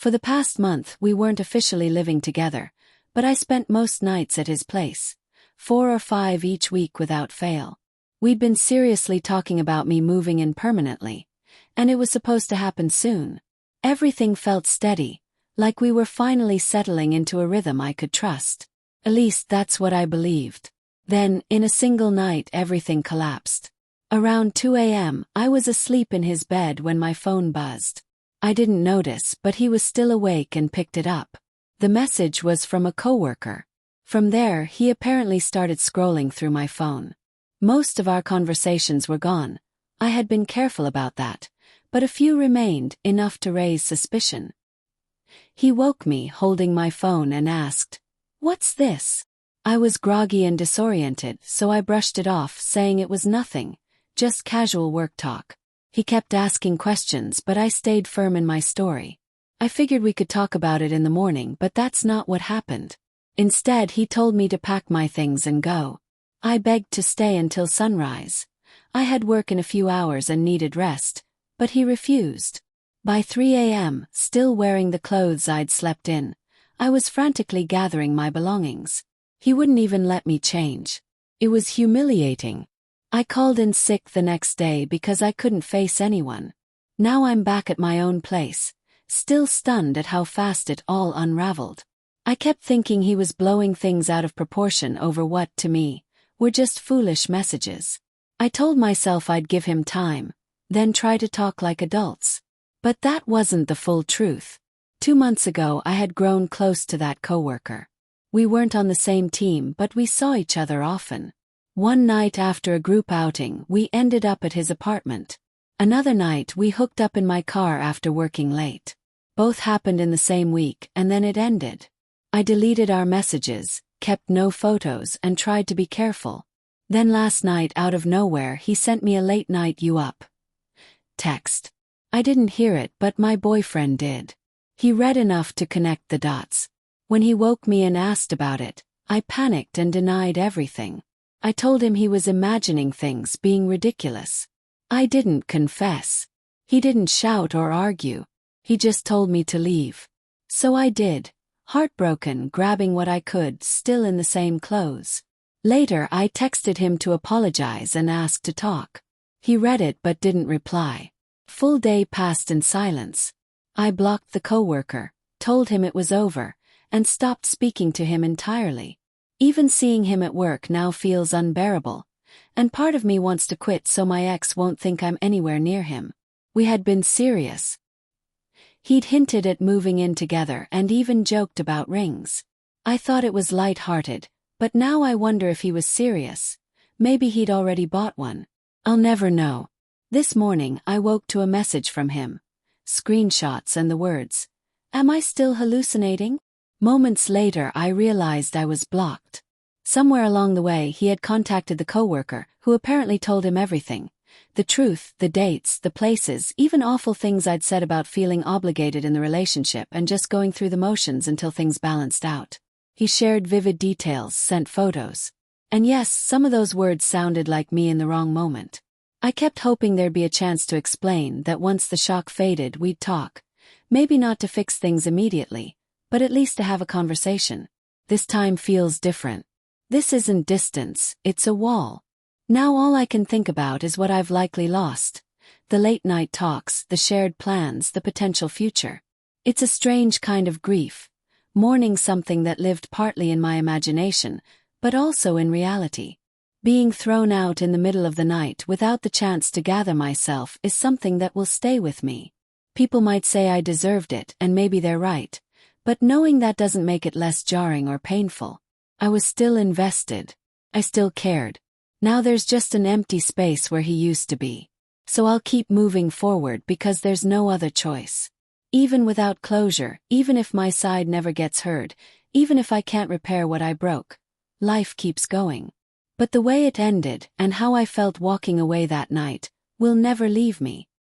For the past month, we weren't officially living together, but I spent most nights at his place, 4 or 5 each week without fail. We'd been seriously talking about me moving in permanently, and it was supposed to happen soon. Everything felt steady, like we were finally settling into a rhythm I could trust. At least that's what I believed. Then, in a single night, everything collapsed. Around 2 a.m., I was asleep in his bed when my phone buzzed. I didn't notice, but he was still awake and picked it up. The message was from a coworker. From there, he apparently started scrolling through my phone. Most of our conversations were gone. I had been careful about that, but a few remained, enough to raise suspicion. He woke me holding my phone and asked, "What's this?" I was groggy and disoriented, so I brushed it off, saying it was nothing, just casual work talk. He kept asking questions, but I stayed firm in my story. I figured we could talk about it in the morning, but that's not what happened. Instead, he told me to pack my things and go. I begged to stay until sunrise. I had work in a few hours and needed rest, but he refused. By 3 a.m., still wearing the clothes I'd slept in, I was frantically gathering my belongings. He wouldn't even let me change. It was humiliating. I called in sick the next day because I couldn't face anyone. Now I'm back at my own place, still stunned at how fast it all unraveled. I kept thinking he was blowing things out of proportion over what, to me, were just foolish messages. I told myself I'd give him time, then try to talk like adults. But that wasn't the full truth. 2 months ago, I had grown close to that coworker. We weren't on the same team, but we saw each other often. One night after a group outing, we ended up at his apartment. Another night, we hooked up in my car after working late. Both happened in the same week, and then it ended. I deleted our messages, kept no photos, and tried to be careful. Then last night, out of nowhere, he sent me a "late night you up" text. I didn't hear it, but my boyfriend did. He read enough to connect the dots. When he woke me and asked about it, I panicked and denied everything. I told him he was imagining things, being ridiculous. I didn't confess. He didn't shout or argue. He just told me to leave. So I did, heartbroken, grabbing what I could, still in the same clothes. Later, I texted him to apologize and ask to talk. He read it but didn't reply. Full day passed in silence. I blocked the coworker, told him it was over, and stopped speaking to him entirely. Even seeing him at work now feels unbearable, and part of me wants to quit so my ex won't think I'm anywhere near him. We had been serious. He'd hinted at moving in together and even joked about rings. I thought it was light-hearted, but now I wonder if he was serious. Maybe he'd already bought one. I'll never know. This morning, I woke to a message from him. Screenshots and the words, "Am I still hallucinating?" Moments later, I realized I was blocked. Somewhere along the way, he had contacted the coworker, who apparently told him everything. The truth, the dates, the places, even awful things I'd said about feeling obligated in the relationship and just going through the motions until things balanced out. He shared vivid details, sent photos. And yes, some of those words sounded like me in the wrong moment. I kept hoping there'd be a chance to explain, that once the shock faded, we'd talk. Maybe not to fix things immediately, but at least to have a conversation. This time feels different. This isn't distance, it's a wall. Now all I can think about is what I've likely lost. The late-night talks, the shared plans, the potential future. It's a strange kind of grief, mourning something that lived partly in my imagination, but also in reality. Being thrown out in the middle of the night without the chance to gather myself is something that will stay with me. People might say I deserved it, and maybe they're right. But knowing that doesn't make it less jarring or painful. I was still invested. I still cared. Now there's just an empty space where he used to be. So I'll keep moving forward because there's no other choice. Even without closure, even if my side never gets heard, even if I can't repair what I broke, life keeps going. But the way it ended, and how I felt walking away that night, will never leave me.